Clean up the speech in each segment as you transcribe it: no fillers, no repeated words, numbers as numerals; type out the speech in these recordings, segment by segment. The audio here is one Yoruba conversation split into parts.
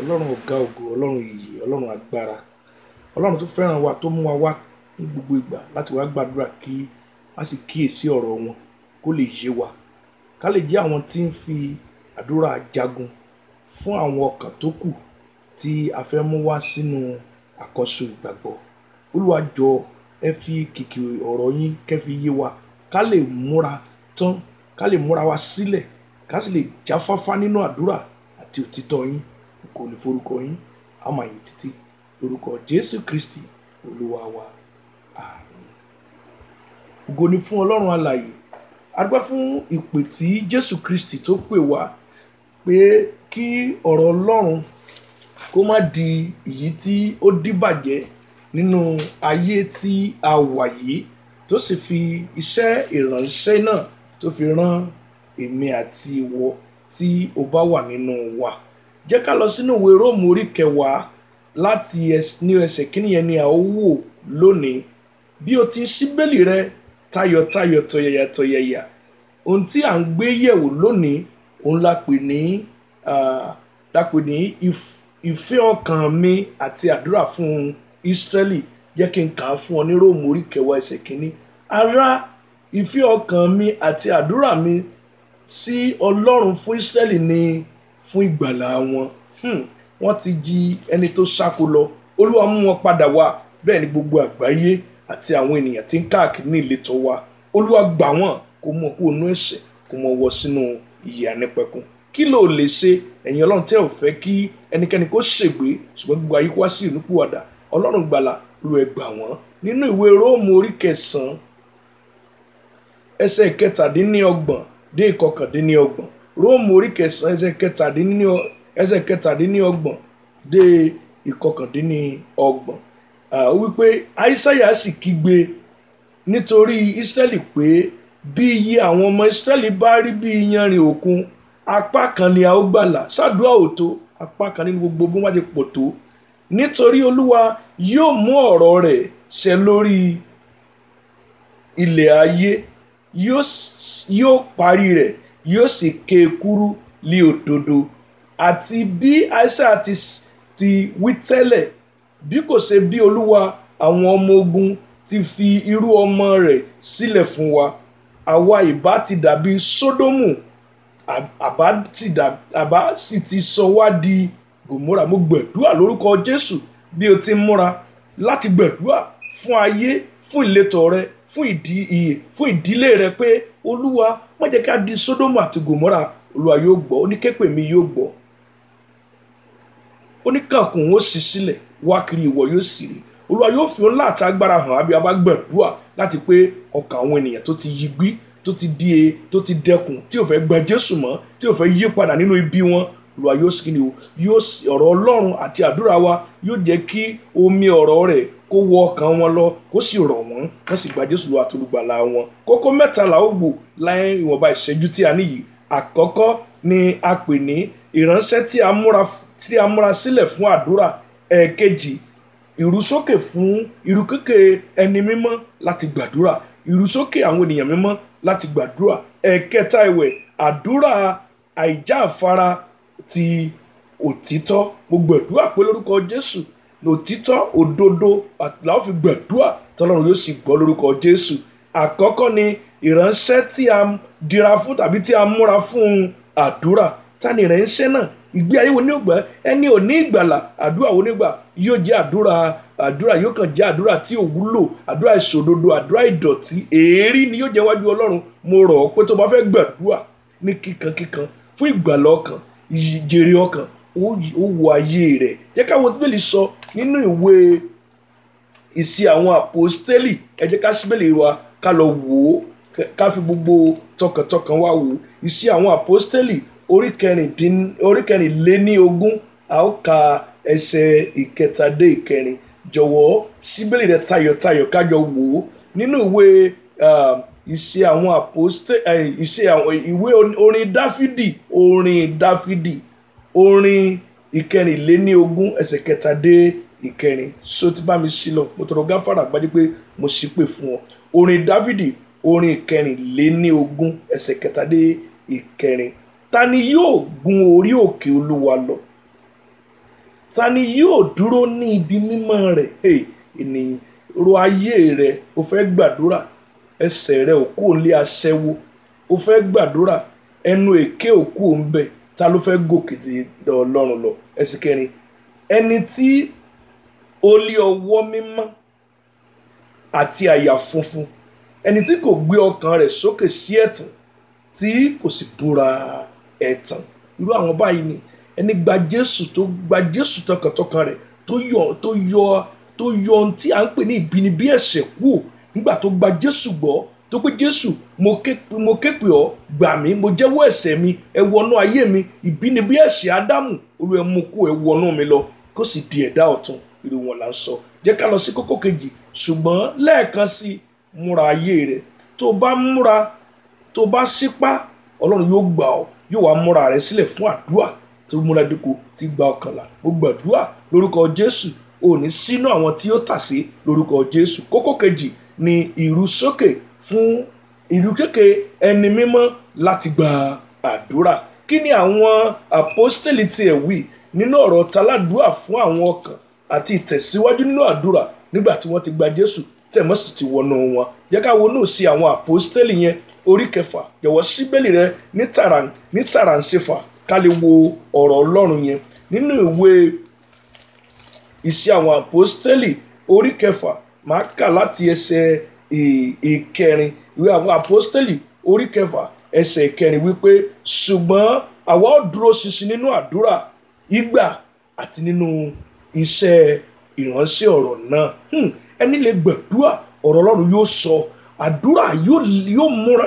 Ọlọ́run ọ̀gá ògo, Ọlọ́run ìyè, Ọlọ́run agbára, Ọlọ́run tó fẹ́ràn wa tó mú wa wá ní gbogbo ìgbà láti wá gbàdúrà kí a sì kíyèsí ọ̀rọ̀ wọn kó lè yé wa, ká lè jẹ́ àwọn tí ń fi àdúrà jagun fún àwọn ọkàn tó kù tí a fẹ́ mú wá sínú àkọ́so ìgbàgbọ́. Olúwa jọ̀ọ́ ẹ fi kìkì ọ̀rọ̀ yín kẹ́ fi yé wa, ká lè múra tán, ká lè múra wa sílẹ̀, ká sì lè jáfáfá nínú àdúrà àti òtítọ́ yín. Kò ní forúkọ yín, a máa yìn títí lórúkọ Jésù Kristi Olúwa wa. Àmín. Ògo ni fún Ọlọ́run alààyè. A dúpẹ́ fún ìpè tí Jésù Kristi tó pè wá pé kí ọ̀rọ̀ Ọlọ́run kó má di èyí tí ó díbàjẹ́ nínú ayé tí a wà yìí, tó sì fi iṣẹ́ ìránṣẹ́ náà tó fi rán èmi àti ìwọ tí o bá wà nínú wa. Jẹ́ ká lọ sínú ìwé Róòmù orí 10 láti ní ẹsẹ̀ kìíní yẹn ni a ó wò lónìí. Bí o ti ń ṣí Bíbélì rẹ tayọ̀tayọ̀ tọ̀yàyàtọ̀yàyà, ohun tí à ń gbé yẹ̀wò lónìí òun la pè ní ìfẹ́ ọkàn mi àti àdúrà fún Ísírẹ́lì. Jẹ́ kí n kà á fún ọ ní Róòmù orí 10 ẹsẹ̀ kìíní. Ará, ìfẹ́ ọkàn mi àti àdúrà mi sí Ọlọ́run fún Ísírẹ́lì ni fún ìgbàlà wọn. Wọ́n ti di ẹni tó ṣáko lọ, Olúwa mú wọn padà wá. Bẹ́ẹ̀ ni gbogbo àgbáyé àti àwọn ènìyàn tí ń káàkiri ní ìletò wa, Olúwa gbà wọ́n, kó mú wọn kúrò nínú ẹ̀ṣẹ̀, kó mú wọn wọ sínú ìyè àìnípẹ̀kun. Kí ló lè ṣe, ẹ̀yin Ọlọ́run tẹ́ ò fẹ́ kí ẹnikẹ́ni kó ṣègbé, ṣùgbọ́n gbogbo ayé wá sí ìrònúpìwàdà. Ọlọ́run gbàlà, Olúwa ẹ gbà wọ́n. Nínú ìwé Róòmù orí 9 ẹsẹ̀ 27 dé 29. Róòmù orí 9 ẹsẹ̀ 27 dé 29. Ó wípé Aísáyà sì kígbe nítorí Ísírẹ́lì pé bí iye àwọn ọmọ Ísírẹ́lì bá rí bí iyanrìn òkun, apá kan ni a ó gbàlà. Ṣàdúrà ò tó, apá kan nínú gbogbo bí wọ́n ti pọ̀ tó. Nítorí Olúwa yóò mú ọ̀rọ̀ rẹ̀ ṣẹ lórí ilẹ̀ ayé, yóò parí rẹ̀, yóò sì ké kúrú lí òdodo. Àti bí Aísáyà ti wí tẹ́lẹ̀, bí kò ṣe bí Olúwa àwọn ọmọ ogun ti fi irú ọmọ rẹ̀ sílẹ̀ fún wa, àwa ìbá ti dàbí Sódómù, àbá sì ti sọ wá di Gòmórà. Mo gbàdúrà lórúkọ Jésù, bí o ti múra láti gbàdúrà fún ayé, fún ìletò rẹ, fún ìdílé rẹ, pé Olúwa má jẹ́ ká di Sódómù àti Gòmórà. Olúwa yóò gbọ́, ó ní képè mi yóò gbọ́, ó ní kànkùn ó sì sílẹ̀, wá kiri ìwọ yóò sì rí. Olúwa yóò fi ńlá àti agbára hàn àbí a bá gbàdúrà láti pé ọkàn àwọn ènìyàn tó ti yigbí, tó ti dẹkùn, tí ò fẹ́ gba Jésù mọ́, tí ò fẹ́ yí padà nínú ibi wọn. Olúwa yóò sì ọ̀rọ̀ Ọlọ́run àti àdúrà wa yóò jẹ́ kí omi ọ̀rọ̀ rẹ̀ kó wọ ọkàn wọn lọ, kó sì rọ̀ wọ́n sì gba Jésù lọ àti olùgbàlà wọn. Kókó 3 la ó wò láì ìwọ̀nba ìṣẹ́jú tí a níyì. Àkọ́kọ́ ni a pè ní ìránṣẹ́ tí a múra sílẹ̀ fún àdúrà. Ẹ̀ẹ̀kejì, ìrúsókè fún ìrúkèké ẹni mímọ́ láti gbàdúrà, ìrúsókè àwọn ènìyàn mímọ́ láti gbàdúrà. Ẹ̀ẹ̀kẹta ìwẹ̀, àdúrà àìjáfara ti òtítọ́. Mo gbàdúrà pé lórúkọ Jésù òtítọ́ òdodo la ó fi gbàdúrà tọ́lọ́run yóò sì gbọ́ lórúkọ Jésù. Àkọ́kọ́ ni ìránṣẹ́ tí a dira fún tàbí tí a múra fún àdúrà. Ta ni ìránṣẹ́ náà? Ìgbé ayé wo ní ògbà? Ẹni ò ní ìgbàlà, àdúrà wo nígbà? Yóò jẹ́ àdúrà yóò kàn jẹ́ àdúrà tí ò wúlò, àdúrà ìṣòdodo, àdúrà ìdọ̀tí, èérí ni yóò jẹ́ wájú Ọlọ́run. Mo rọ̀ ọ́ pé tó bá fẹ́ gbàdúrà ní kíkankíkan fún ìgbàlà ọkàn, ìjèrè ọkàn, ó wo ayé rẹ̀. Jẹ́ ká wo Bíbélì sọ nínú ìwé Ìṣe àwọn Àpọ́stélì. Ẹ jẹ́ ká ṣí Bíbélì wa ká lọ wò ó, ká fi gbogbo tọkàntọkàn wa wò ó. Ìṣe àwọn Àpọ́stélì orí 24, a ó ka ẹsẹ̀ 1 dé 9. Jọ̀wọ́ ṣí Bíbélì rẹ tayọ̀tayọ̀ ká jọ wò ó nínú ìwé Ìṣe àwọn Àpọ́stélì, ìwé orin Dáfídì, orin 24 ẹsẹ̀ 1 dé 9. So ti bá mi ṣí lọ, mo tọrọ gáfárà gbájú pé mo ṣí pè fún ọ. Orin Dáfídì orin 24 ẹsẹ̀ 1 dé 9. Ta ni yóò gun orí òkè Olúwa lọ? ta ni yóò dúró ní ibi mímọ́ rẹ̀? Ènìyàn ro ayé rẹ̀, o fẹ́ gbàdúrà, ẹsẹ̀ rẹ̀ ò kúrò nílé aṣẹ́wó, o fẹ́ gbàdúrà, ẹnu èké ò kúrò ńbẹ̀, ta ló fẹ́ gòkè dé Ọlọ́run lọ? Ẹsẹ̀ kẹrin, ẹni tí ó lé ọwọ́ mímọ́ àti àyà funfun, ẹni tí kò gbé ọkàn rẹ̀ sókè sí ẹ̀tàn, tí kò sì búra ẹ̀tàn. Irú àwọn báyìí ni ẹni gba Jésù tọkàntọkàn rẹ̀, tó yọ ohun tí à ń pè ní ìbínibí ẹ̀ṣẹ̀ kúrò nígbà tó gba Jésù gbọ́, tó pé Jésù, mo ké pè ọ́, gbà mí, mo jẹ́wọ́ ẹ̀ṣẹ̀ mi, ẹ wọnú ayé mi, ìbínibí ẹ̀ṣẹ̀ Ádámù, Olúwa ẹ mú kúrò, ẹ wọnú mi lọ, kó sì di ẹ̀dá ọ̀tun. Irú wọn là ń sọ. Jẹ́ ká lọ sí kókó kejì. Ṣùgbọ́n lẹ́ẹ̀kan sí, múra ayé rẹ̀. Tó bá múra, tó bá ṣípá, Ọlọ́run yóò gbà ọ́, yóò wá múra rẹ̀ sílẹ̀ fún àdúrà tí ó múra dínkù tí gba ọkànlá. Mo gbàdúrà lórúkọ Jésù, ò ní sínú àwọn tí ó tàsé lórúkọ Jésù. Kókó kejì ni ìrúsókè fún ìrúsókè ẹni mímọ́ láti gba àdúrà. Kí ni àwọn àpọ́stélì tiẹ̀ wí nínú ọ̀rọ̀ taládùúà fún àwọn ọkàn àti ìtẹ̀síwájú nínú àdúrà nígbà tí wọ́n ti gba Jésù tẹ̀mọ́ sì ti wọnú wọn? Jẹ́ ká wo náà sí àwọn àpọ́stélì yẹn orí 6. Jọ̀wọ́ ṣí Bíbélì rẹ ní tàràǹṣẹ́fà ká lè wo ọ̀rọ̀ Ọlọ́run yẹn nínú ìwé Iṣẹ́ àwọn àpọ́stélì orí 6. Máa kà láti ẹsẹ̀ ìkẹrin. Ìwé àwọn àpọ́stélì orí 6 ẹsẹ̀ ìkẹrin wípé, ṣùgbọ́n àwa ó dúró ṣinṣin nínú àdúrà, ìgbà àti nínú iṣẹ́ ìránṣẹ́ ọ̀rọ̀ náà. Ẹni lè gbàdúrà, ọ̀rọ̀ Ọlọ́run yóò sọ. Àdúrà yóò múra,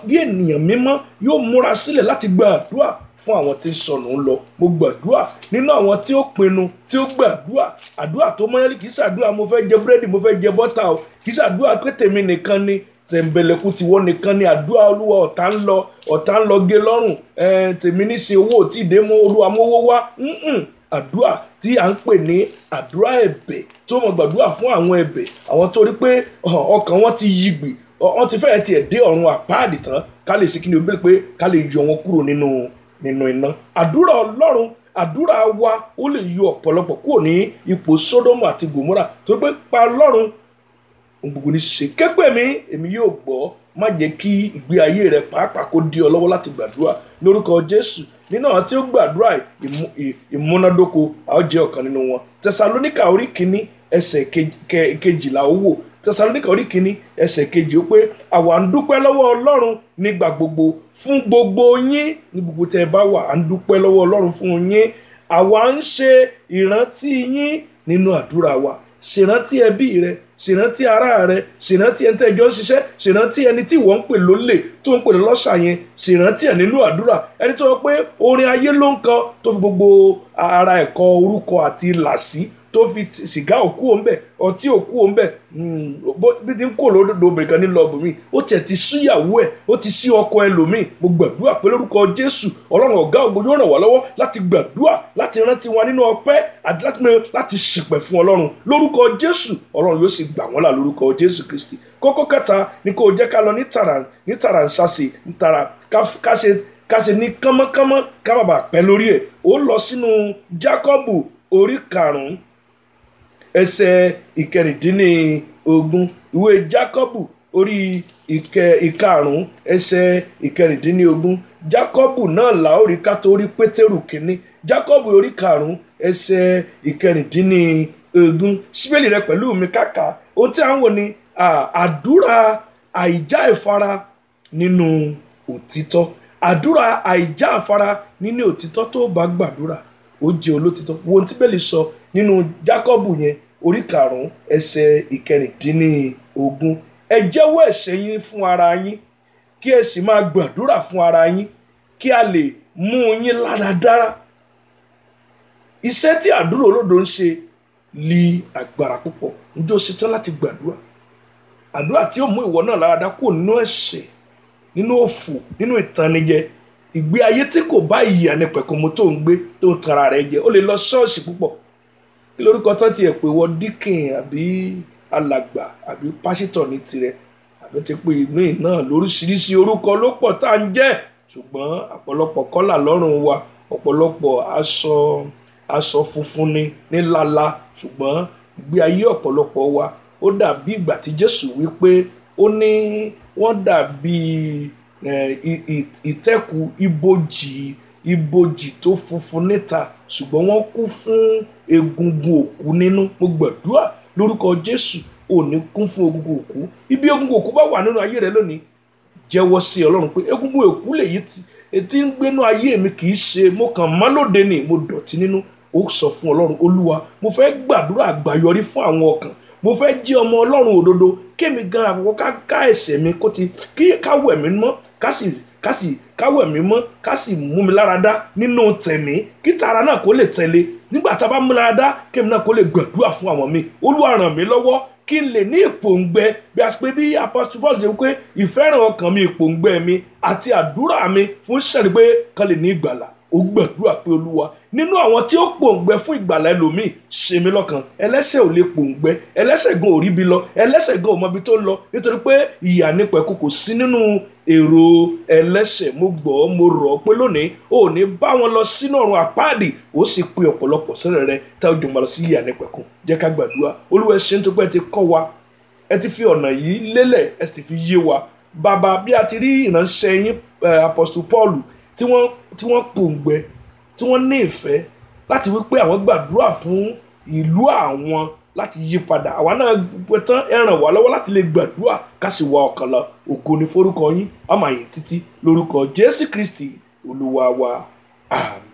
bí ènìyàn mímọ́ yóò múra sílẹ̀ láti gba àdúrà fún àwọn tí ń sọnù ń lọ. Mo gbàdúrà nínú àwọn tí ó pinnu, tí ó gbàdúrà, àdúrà tó mọ́yẹ́lì, kì í ṣàdúrà mo fẹ́ jẹ búrẹ́dì, mo fẹ́ jẹ bọ́tà o, kì í ṣàdúrà pé tèmi nìkan ni, tẹ̀m̀bẹ̀lẹ̀kù tiwọ́ nìkan ni. Àdúrà Olúwa, ọ̀tá ń lọ gé lọ́rùn, tèmi ní sin owó tí ìdè mọ́, Olúwa mówó wá. Àdúrà tí à ń pè ní àdúrà ẹ̀bẹ̀, tó mọ̀ gbàdúrà fún àwọn ẹ̀bẹ̀, àwọn tó rí pé ọkàn wọn ti yigbì, wọ́n ti fẹ́ẹ̀ tiẹ̀ dé ọ̀run àpáàdì tán, ká lè ṣe kí ni o bẹ̀rẹ̀ pé ká lè yọ wọn kúrò nínú iná. Àdúrà Ọlọ́run, àdúrà wa ó lè yọ ọ̀pọ̀lọpọ̀ kúrò ní ipò Sódómù àti Gòmórà, tó pé pa Ọlọ́run gbogbo ní ṣe képe mi, èmi yóò gbọ́. Má jẹ́ kí ìgbé ayé rẹ pàápàá kó dí ọ lọ́wọ́ láti gbàdúrà lórúkọ Jésù. Nínú àwọn tí ó gbàdúrà ìmúnádóko, a ó jẹ́ ọ̀kan nínú wọn. Tẹsalóníkà orí 1 ẹsẹ̀ 12 ó wò. Tẹsalóníkà orí 1 ẹsẹ̀ 2 ó pé, àwa ń dúpẹ́ lọ́wọ́ Ọlọ́run nígbà gbogbo fún gbogbo yín. Ní gbogbo tẹ́ ẹ bá wà, à ń dúpẹ́ lọ́wọ́ Ọlọ́run fún yín. Àwa ń ṣe ìrántí yín nínú àdúrà wa. Ṣèrántí ẹbí rẹ, ṣèrántí ará rẹ, ṣèrántí ẹni tẹ́ jọ ń ṣiṣẹ́, ṣèrántí ẹni tí wọ́n ń pè lólè, tó ń pè lọ́ṣà yẹn, ṣèrántí ẹ̀ nínú àdúrà. Ẹni tó sọ pé orin ayé ló ń kọ, tó fi gbogbo ara ẹ̀kọ́ orúkọ àti làásì, tó fi sìgá òkú òǹbẹ̀, ọtí òkú òǹbẹ̀, bí ti ń kó lódodo obìnrin kan nílò ọbùnmi, ó tiẹ̀ ti síyàwó ẹ̀, ó ti sí ọkọ ẹlòmíì. Mo gbàdúrà pé lórúkọ Jésù, Ọlọ́run ọ̀gá ògo yóò ràn wá lọ́wọ́ láti gbàdúrà, láti rántí wọn nínú ọpẹ́ àti láti ṣìpẹ̀ fún Ọlọ́run lórúkọ Jésù. Ọlọ́run yóò sì gbà wọ́n là lórúkọ Jésù Kristi. Kókó kẹta ni kó jẹ́ ká lọ ní tàràǹṣàṣì, ká ṣe ní kánmọ́kánmọ́, ká bàbà pẹ́ lórí ẹ̀. Ó lọ sínú Jákọ́bù orí 5 ẹsẹ̀ 19. Ìwé Jákọ́bù orí 5 ẹsẹ̀ 19. Jákọ́bù náà là ó rí ká tó rí Pétérù kìíní. Jákọ́bù orí 5 ẹsẹ̀ 19. Síbélì rẹ pẹ̀lú mi kàkà. Ohun tí à ń wò ni àdúrà àìjá ìfara nínú òtítọ́. Àdúrà àìjá ìfara nínú òtítọ́. Tó bá gbàdúrà, ó jẹ́ olótítọ́. Wo ohun tí Bíbélì sọ nínú Jákọ́bù yẹn orí 5 ẹsẹ̀ 19. Ẹ jẹ́wọ́ ẹ̀ṣẹ̀ yín fún ara yín, kí ẹ sì máa gbàdúrà fún ara yín, kí a lè mú yín láradára. Iṣẹ́ tí àdúrà olódo ń ṣe lé agbára púpọ̀. Ǹjẹ́ o ṣetán láti gbàdúrà? Àdúrà tí ó mú ìwọ náà láradá kúrò nínú ẹ̀ṣẹ̀, nínú òfò, nínú ìtànìjẹ, ìgbé ayé tí kò bá ìyè ànípẹ̀kùnmú tó ń gbé, tó ń tara rẹ̀ jẹ. Ó lè lọ ṣọ́ọ̀ṣì púpọ̀, kí lórúkọ tán tiẹ̀ pé wọ́n díkìn àbí alàgbà àbí pásítọ̀ ní tirẹ̀, àbí ti pé inú iná lóríṣiríṣi orúkọ ló pọ̀ tá ń jẹ́. Ṣùgbọ́n ọ̀pọ̀lọpọ̀ kọ́là lọ́rùn wa, ọ̀pọ̀lọpọ̀ aṣọ funfun ni ní lala, ṣùgbọ́n ìgbé ayé ọ̀pọ̀lọpọ̀ wa ó dàbí ìgbà tí Jésù wí pé ó ní wọ́n dàbí ìtẹ́kù ibojì tó funfun níta, ṣùgbọ́n wọ́n kún fún egungun òkú nínú. Mo gbàdúrà lórúkọ Jésù ò ní kún fún egungun òkú. Ibi egungun òkú bá wà nínú ayé rẹ lónìí, jẹ́wọ́ sí Ọlọ́run pé egungun òkú lèyí tí ń gbénú ayé mi, kì í ṣe mo kàn mọ́ lóde ni, mo dọ̀tí nínú. Ó sọ fún Ọlọ́run, Olúwa mo fẹ́ gbàdúrà àgbáyọrí fún àwọn ọkàn, mo fẹ́ jẹ́ ọmọ Ọlọ́run òdodo, kémi gan àkọ́kọ́ ká ẹ̀ṣẹ̀ mi káwẹ̀ mí mọ́, káwẹ̀ mí mọ́, ká sì mú mi lára dá nínú tẹ̀mí, kí tara náà kó lè tẹ̀lé. Nígbà tá a bá mú lára dá, kémi náà kó lè gbàdúrà fún àwọn mi. Olúwa ràn mí lọ́wọ́ kí n lè ní ìpòǹgbẹ, bí a pé bí Apostle Paul jẹ́ pé ìfẹ́ràn ọkàn mi, ìpòǹgbẹ mi àti àdúrà mi fún ṣẹ́ni pé kan lè ní ìgbàlà. Ó gbàdúrà pé Olúwa, nínú àwọn tí ó pòǹgbẹ fún ìgbàlà ẹlòmíì, ṣe mí lọ́kan. Ẹlẹ́ṣẹ̀ ò lè pòǹgbẹ, ẹlẹ́ṣẹ̀ gan ò rí bi lọ, ẹlẹ́ṣẹ̀ gan ò mọ ibi tó ń lọ, nítorí pé ìyà nípẹ̀kun kò sí nínú èrò ẹlẹ́ṣẹ̀. Mo gbọ́, mo rọ̀ ọ́ pé lónìí ò ní bá wọn lọ sínú ọ̀run àpáàdì, ó sì pe ọ̀pọ̀lọpọ̀ sẹ́rẹ̀ rẹ tá ojú mọ́ lọ sí ìyà nípẹ̀kun. Jẹ́ ká gbàdúrà. Olúwa ẹ ṣé nítorí pé ẹ ti kọ́ wa, ẹ ti fi ọ̀nà yìí lélẹ̀, ẹ sì fi yé wa. Bàbá, bí a ti rí ìránṣẹ́ yín Apostle Paul tí wọ́n pòǹgbẹ, tí wọ́n ní ìfẹ́ láti wí pé àwọn gbàdúrà fún ìlú àwọn láti yí padà, àwa náà pẹ́ tán ẹ ràn wá lọ́wọ́ láti lè gbàdúrà ká sì wá ọkàn lọ. Ògo ni forúkọ yín, a máa yìn títí lórúkọ Jésù Kristi Olúwa wa. Àmín.